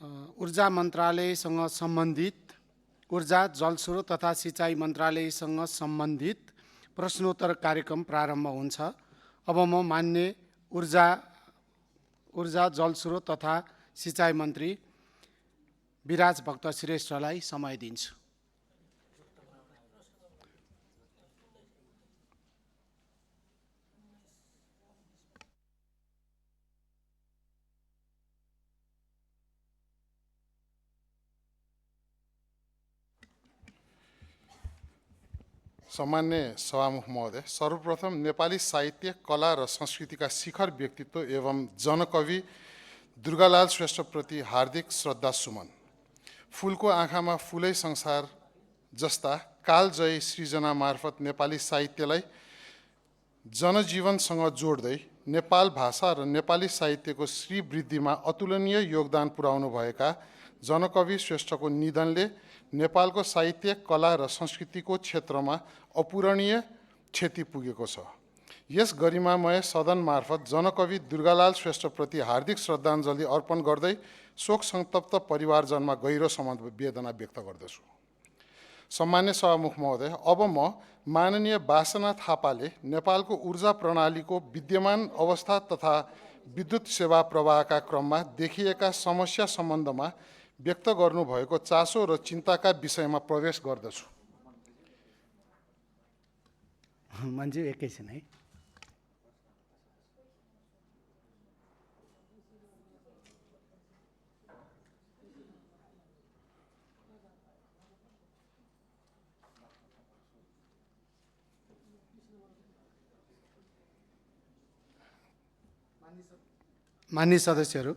ऊर्जा मन्त्रालयसँग सम्बन्धित ऊर्जा जलस्रोत तथा सिँचाइ मन्त्रालयसँग सम्बन्धित प्रश्नोत्तर कार्यक्रम प्रारम्भ हुन्छ। अब म मान्य ऊर्जा जलस्रोत तथा सिँचाइ मन्त्री विराज भक्त श्रेष्ठलाई समय दिन्छु। सम्मान्य सभामुख महोदय, सर्वप्रथम नेपाली साहित्य, कला र संस्कृतिका शिखर व्यक्तित्व एवं जनकवि दुर्गालाल श्रेष्ठप्रति हार्दिक श्रद्धा सुमन। फुलको आँखामा फुलै संसार जस्ता कालजयी सृजना मार्फत नेपाली साहित्यलाई जनजीवनसँग जोड्दै नेपाल भाषा र नेपाली साहित्यको श्रीवृद्धिमा अतुलनीय योगदान पुर्याउनुभएका जनकवि श्रेष्ठको निधनले नेपालको साहित्य, कला र संस्कृतिको क्षेत्रमा अपूरणीय क्षति पुगेको छ। यस गरिमामय सदन मार्फत जनकवि दुर्गालाल श्रेष्ठप्रति हार्दिक श्रद्धाञ्जली अर्पण गर्दै शोक सन्तप्त परिवारजनमा गहिरो समवेदना व्यक्त गर्दछु। सम्मान्य सभामुख महोदय, अब म माननीय वासना थापाले नेपालको ऊर्जा प्रणालीको विद्यमान अवस्था तथा विद्युत सेवा प्रवाहका क्रममा देखिएका समस्या सम्बन्धमा व्यक्त गर्नुभएको चासो र चिन्ताका विषयमा प्रवेश गर्दछु। मन्जु एकैछिन है। मान्य सदस्यहरू,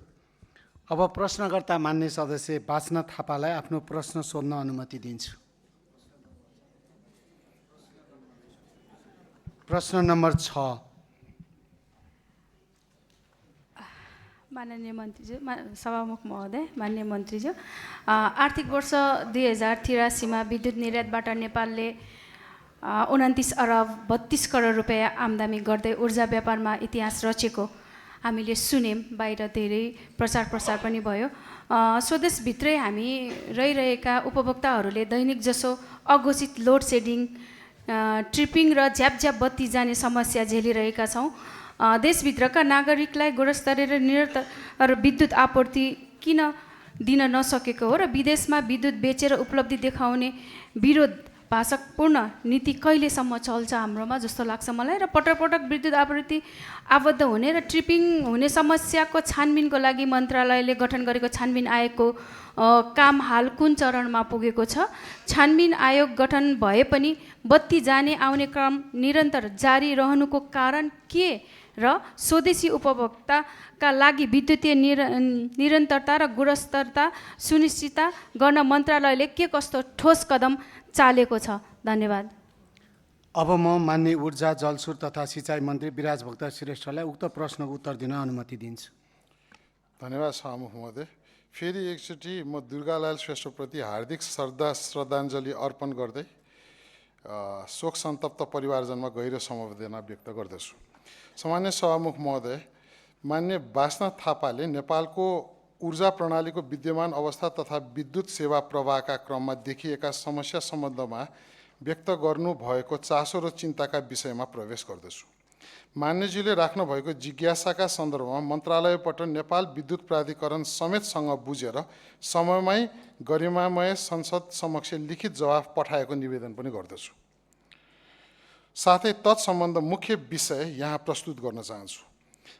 अब प्रश्नकर्ता मान्य सदस्य वासना थापालाई आफ्नो प्रश्न सोध्न अनुमति दिन्छु। प्रश्न नम्बर 6। माननीय मन्त्रीज्यू, सभामुख महोदय, माननीय मन्त्रीज्यू, आर्थिक वर्ष 2083 विद्युत निर्यातबाट नेपालले 29 अरब 32 करोड रुपियाँ आम्दानी गर्दै ऊर्जा व्यापारमा इतिहास रचेको हामीले सुन्यौँ। बाहिर धेरै प्रचार पनि भयो। स्वदेशभित्रै हामी रहिरहेका उपभोक्ताहरूले दैनिक जसो अघोषित लोड सेडिङ, ट्रिपिङ र झ्याप बत्ती जाने समस्या झेलिरहेका छौँ। देशभित्रका नागरिकलाई गुणस्तरीय र निरन्तर विद्युत आपूर्ति किन दिन नसकेको हो र विदेशमा विद्युत बेचेर उपलब्धि देखाउने विरोधाभासपूर्ण नीति कहिलेसम्म चल्छ हाम्रोमा जस्तो लाग्छ मलाई। र पटक विद्युत आपूर्ति आबद्ध हुने र ट्रिपिङ हुने समस्याको छानबिनको लागि मन्त्रालयले गठन गरेको छानबिन आयोगको काम हाल कुन चरणमा पुगेको छ? छानबिन आयोग गठन भए पनि बत्ती जाने आउने क्रम निरन्तर जारी रहनुको कारण के र स्वदेशी उपभोक्ताका लागि विद्युतीय निरन्तरता र गुणस्तरता सुनिश्चित गर्न मन्त्रालयले के कस्तो ठोस कदम चालेको छ? धन्यवाद। अब म मान्य ऊर्जा जलस्रोत तथा सिँचाइ मन्त्री विराज भक्त श्रेष्ठलाई उक्त प्रश्नको उत्तर दिन अनुमति दिन्छु। धन्यवाद सभामुख महोदय। फेरि एकचोटि म दुर्गालाल श्रेष्ठप्रति हार्दिक श्रद्धाञ्जली अर्पण गर्दै शोक सन्तप्त परिवारजनमा गहिरो समवेदना व्यक्त गर्दछु। सामान्य सभामुख महोदय, मान्य वासना थापाले नेपालको ऊर्जा प्रणालीको विद्यमान अवस्था तथा विद्युत सेवा प्रवाहका क्रममा देखिएका समस्या सम्बन्धमा व्यक्त गर्नुभएको चासो र चिन्ताका विषयमा प्रवेश गर्दछु। मान्यज्यूले राख्नुभएको जिज्ञासाका सन्दर्भमा मन्त्रालयबाट नेपाल विद्युत प्राधिकरण समेतसँग बुझेर समयमै गरिमामय संसद समक्ष लिखित जवाफ पठाएको निवेदन पनि गर्दछु। साथै तत्सम्बन्ध मुख्य विषय यहाँ प्रस्तुत गर्न चाहन्छु।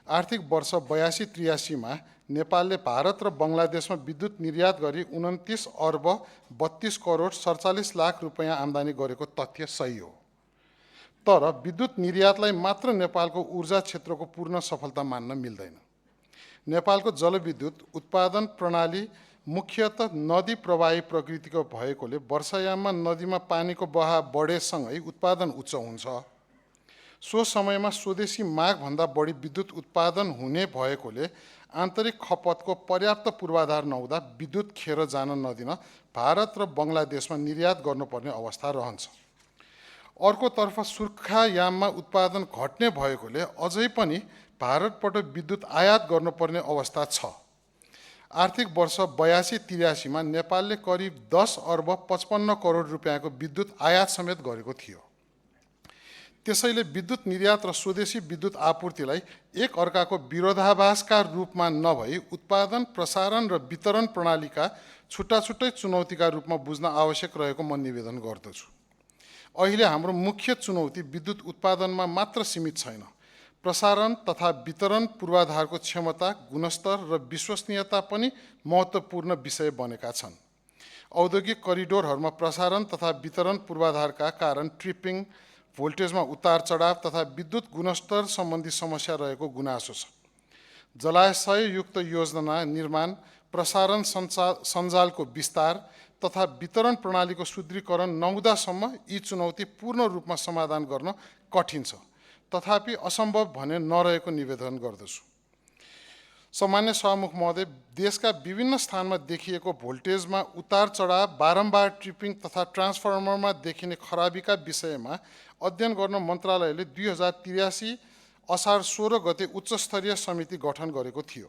आर्थिक वर्ष 82-83 नेपालले भारत र बङ्गलादेशमा विद्युत निर्यात गरी 29 अर्ब 32 करोड 47 लाख रुपियाँ आम्दानी गरेको तथ्य सही हो। तर विद्युत निर्यातलाई मात्र नेपालको ऊर्जा क्षेत्रको पूर्ण सफलता मान्न मिल्दैन। नेपालको जलविद्युत उत्पादन प्रणाली मुख्यतः नदी प्रवाही प्रकृतिको भएकोले वर्षायाममा नदीमा पानीको बहाव बढेसँगै उत्पादन उच्च हुन्छ। सो समयमा स्वदेशी मागभन्दा बढी विद्युत उत्पादन हुने भएकोले आन्तरिक खपतको पर्याप्त पूर्वाधार नहुँदा विद्युत खेर जान नदिन भारत र बङ्गलादेशमा निर्यात गर्नुपर्ने अवस्था रहन्छ। अर्कोतर्फ सुर्खायाममा उत्पादन घट्ने भएकोले अझै पनि भारतबाट विद्युत आयात गर्नुपर्ने अवस्था छ। आर्थिक वर्ष 82-83 मा नेपालले करिब 10 अर्ब 55 करोड रुपियाँको विद्युत आयात समेत गरेको थियो। त्यसैले विद्युत निर्यात र स्वदेशी विद्युत आपूर्तिलाई एक अर्काको विरोधाभासका रूपमा नभई उत्पादन, प्रसारण र वितरण प्रणालीका छुट्टा-छुट्टै चुनौतीका रूपमा बुझ्न आवश्यक रहेको म निवेदन गर्दछु। अहिले हाम्रो मुख्य चुनौती विद्युत उत्पादनमा मात्र सीमित छैन, प्रसारण तथा वितरण पूर्वाधारको क्षमता, गुणस्तर र विश्वसनीयता पनि महत्त्वपूर्ण विषय बनेका छन्। औद्योगिक करिडोरहरूमा प्रसारण तथा वितरण पूर्वाधारका कारण ट्रिपिङ, भोल्टेजमा उतार चढाव तथा विद्युत गुणस्तर सम्बन्धी समस्या रहेको गुनासो छ। जलाशययुक्त योजना निर्माण, प्रसारण सञ्जालको विस्तार तथा वितरण प्रणालीको सुदृढीकरण नहुँदासम्म यी चुनौती पूर्ण रूपमा समाधान गर्न कठिन छ, तथापि असम्भव भने नरहेको निवेदन गर्दछु। सामान्य सभामुख महोदय, देशका विभिन्न स्थानमा देखिएको भोल्टेजमा उतार चढाव, बारम्बार ट्रिपिङ तथा ट्रान्सफर्मरमा देखिने खराबीका विषयमा अध्ययन गर्न मन्त्रालयले 2083 असार 16 गते उच्चस्तरीय समिति गठन गरेको थियो।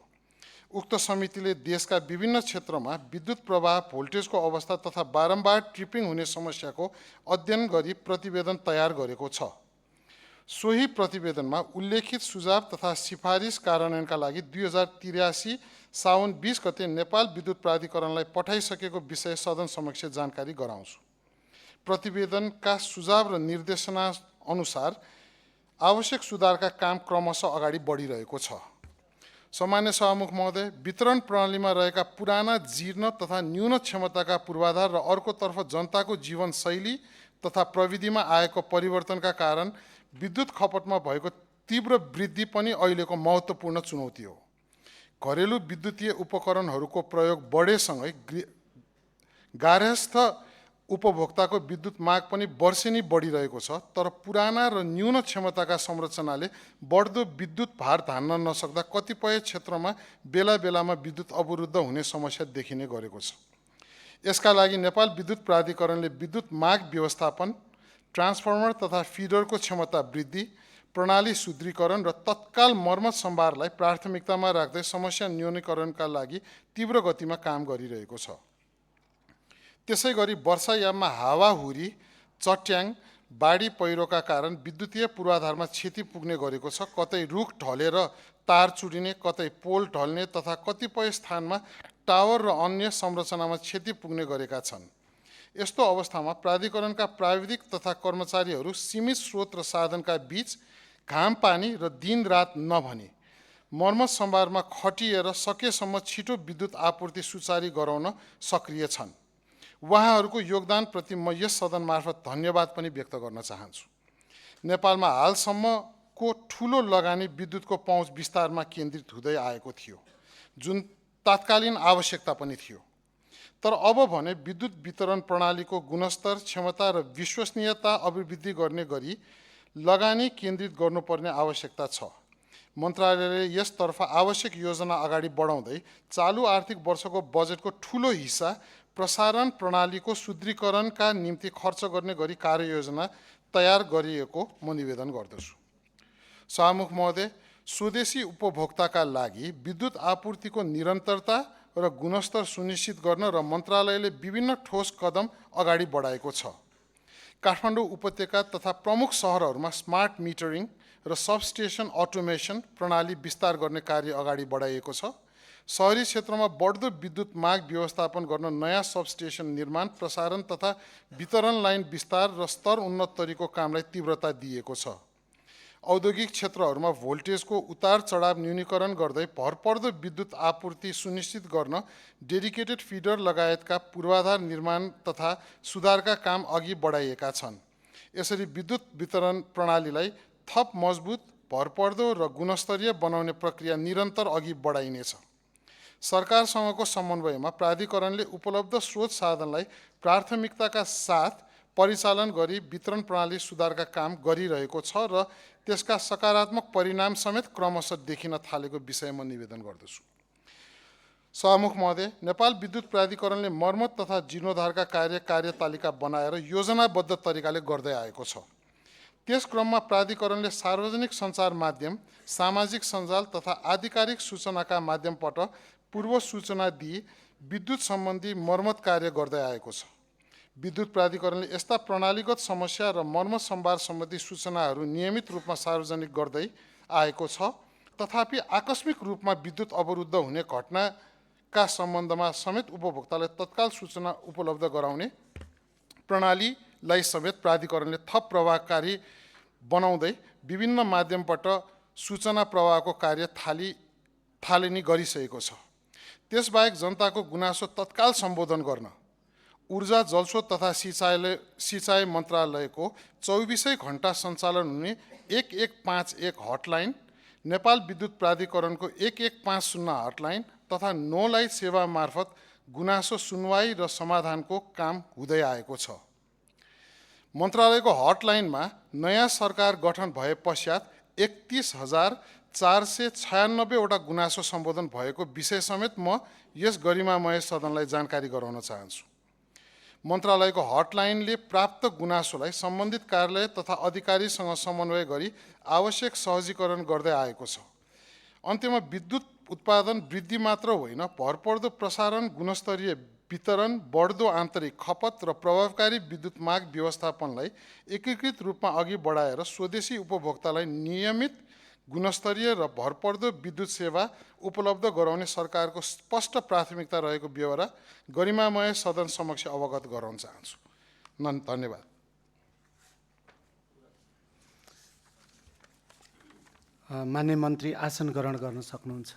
उक्त समितिले देशका विभिन्न क्षेत्रमा विद्युत प्रवाह, भोल्टेजको अवस्था तथा बारम्बार ट्रिपिङ हुने समस्याको अध्ययन गरी प्रतिवेदन तयार गरेको छ। सोही प्रतिवेदनमा उल्लेखित सुझाव तथा सिफारिस कार्यान्वयनका लागि 2083 साउन 20 गते नेपाल विद्युत प्राधिकरणलाई पठाइसकेको विषय सदन समक्ष जानकारी गराउँछु। प्रतिवेदनका सुझाव र निर्देशना अनुसार आवश्यक सुधारका काम क्रमशः अगाडि बढिरहेको छ। सामान्य सभामुख महोदय, वितरण प्रणालीमा रहेका पुराना, जीर्ण तथा न्यून क्षमताका पूर्वाधार र अर्कोतर्फ जनताको जीवनशैली तथा प्रविधिमा आएको परिवर्तनका कारण विद्युत खपतमा भएको तीव्र वृद्धि पनि अहिलेको महत्त्वपूर्ण चुनौती हो। घरेलु विद्युतीय उपकरणहरूको प्रयोग बढेसँगै गार्हस्थ उपभोक्ताको विद्युत माग पनि वर्षेनी बढिरहेको छ, तर पुराना र न्यून क्षमताका संरचनाले बढ्दो विद्युत भार धान्न नसक्दा कतिपय क्षेत्रमा बेला बेलामा विद्युत अवरुद्ध हुने समस्या देखिने गरेको छ। यसका लागि नेपाल विद्युत प्राधिकरणले विद्युत माग व्यवस्थापन, ट्रान्सफर्मर तथा फिडरको क्षमता वृद्धि, प्रणाली सुदृढीकरण र तत्काल मर्मत सम्भारलाई प्राथमिकतामा राख्दै समस्या न्यूनीकरणका लागि तीव्र गतिमा काम गरिरहेको छ। त्यसैगरी वर्षायाममा हावाहुरी, चट्याङ, बाढी पहिरोका कारण विद्युतीय पूर्वाधारमा क्षति पुग्ने गरेको छ। कतै रुख ढलेर तार चुडिने, कतै पोल ढल्ने तथा कतिपय स्थानमा टावर र अन्य संरचनामा क्षति पुग्ने गरेका छन्। यस्तो अवस्थामा प्राधिकरणका प्राविधिक तथा कर्मचारीहरू सीमित स्रोत र साधनका बीच घाम पानी र दिनरात नभनी मर्मत सम्भारमा खटिएर सकेसम्म छिटो विद्युत आपूर्ति सुचारू गराउन सक्रिय छन्। उहाँहरूको योगदानप्रति म यस सदन मार्फत धन्यवाद पनि व्यक्त गर्न चाहन्छु। नेपालमा हालसम्मको ठूलो लगानी विद्युतको पहुँच विस्तारमा केन्द्रित हुँदै आएको थियो, जुन तात्कालीन आवश्यकता पनि थियो। तर अब भने विद्युत वितरण प्रणालीको गुणस्तर, क्षमता र विश्वसनीयता अभिवृद्धि गर्ने गरी लगानी केन्द्रित गर्नुपर्ने आवश्यकता छ। मन्त्रालयले यसतर्फ आवश्यक योजना अगाडि बढाउँदै चालु आर्थिक वर्षको बजेटको ठूलो हिस्सा प्रसारण प्रणालीको सुदृढीकरणका निम्ति खर्च गर्ने गरी कार्ययोजना तयार गरिएको म निवेदन गर्दछु। सभामुख महोदय, स्वदेशी उपभोक्ताका लागि विद्युत आपूर्तिको निरन्तरता र गुणस्तर सुनिश्चित गर्न र मन्त्रालयले विभिन्न ठोस कदम अगाडि बढाएको छ। काठमाडौँ उपत्यका तथा प्रमुख सहरहरूमा स्मार्ट मिटरिङ र सबस्टेसन अटोमेसन प्रणाली विस्तार गर्ने कार्य अगाडि बढाइएको छ। शहरी क्षेत्रमा बढ्दो विद्युत माग व्यवस्थापन गर्न नयाँ सबस्टेसन निर्माण, प्रसारण तथा वितरण लाइन विस्तार र स्तर उन्नतरीको कामलाई तीव्रता दिएको छ। औद्योगिक क्षेत्रहरूमा भोल्टेजको उतार चढाव न्यूनीकरण गर्दै भरपर्दो विद्युत आपूर्ति सुनिश्चित गर्न डेडिकेटेड फिडर लगायतका पूर्वाधार निर्माण तथा सुधारका काम अघि बढाइएका छन्। यसरी विद्युत वितरण प्रणालीलाई थप मजबुत, भरपर्दो र गुणस्तरीय बनाउने प्रक्रिया निरन्तर अघि बढाइनेछ। सरकारसँगको समन्वयमा प्राधिकरणले उपलब्ध स्रोत साधनलाई प्राथमिकताका साथ परिचालन गरी वितरण प्रणाली सुधारका काम गरिरहेको छ र त्यसका सकारात्मक परिणाम समेत क्रमशः देखिन थालेको विषय म निवेदन गर्दछु। सभामुख महोदय, नेपाल विद्युत प्राधिकरणले मर्मत तथा जीर्णोद्धारका कार्यतालिका बनाएर योजनाबद्ध तरिकाले गर्दै आएको छ। त्यस क्रममा प्राधिकरणले सार्वजनिक सञ्चार माध्यम, सामाजिक सञ्जाल तथा आधिकारिक सूचनाका माध्यमबाट पूर्व सूचना दिई विद्युत सम्बन्धी मर्मत कार्य गर्दै आएको छ। विद्युत प्राधिकरणले यस्ता प्रणालीगत समस्या र मर्मत सम्भार सम्बन्धी सूचनाहरू नियमित रूपमा सार्वजनिक गर्दै आएको छ। तथापि आकस्मिक रूपमा विद्युत अवरुद्ध हुने घटनाका सम्बन्धमा समेत उपभोक्तालाई तत्काल सूचना उपलब्ध गराउने प्रणालीलाई समेत प्राधिकरणले थप प्रभावकारी बनाउँदै विभिन्न माध्यमबाट सूचना प्रवाहको कार्य थालनी गरिसकेको छ। त्यसबाहेक जनताको गुनासो तत्काल सम्बोधन गर्न ऊर्जा जलस्रोत तथा सिँचाइ मन्त्रालयको 24 घण्टा सञ्चालन हुने 1151 हटलाइन, नेपाल विद्युत प्राधिकरणको 1150 हटलाइन तथा नो लाइट सेवा मार्फत गुनासो सुनवाई र समाधानको काम हुँदै आएको छ। मन्त्रालयको हटलाइनमा नयाँ सरकार गठन भए पश्चात 31,496 वटा गुनासो सम्बोधन भएको विषय समेत म यस गरिमामय सदनलाई जानकारी गराउन चाहन्छु। मन्त्रालयको हटलाइनले प्राप्त गुनासोलाई सम्बन्धित कार्यालय तथा अधिकारीसँग समन्वय गरी आवश्यक सहजीकरण गर्दै आएको छ। अन्त्यमा विद्युत उत्पादन वृद्धि मात्र होइन, भरपर्दो प्रसारण, गुणस्तरीय वितरण, बढ्दो आन्तरिक खपत र प्रभावकारी विद्युत माग व्यवस्थापनलाई एकीकृत रूपमा अघि बढाएर स्वदेशी उपभोक्तालाई नियमित, गुणस्तरीय र भरपर्दो विद्युत सेवा उपलब्ध गराउने सरकारको स्पष्ट प्राथमिकता रहेको बेहोरा गरिमामय सदन समक्ष अवगत गराउन चाहन्छु। धन्यवाद। माननीय मन्त्री आसन ग्रहण गर्न सक्नुहुन्छ।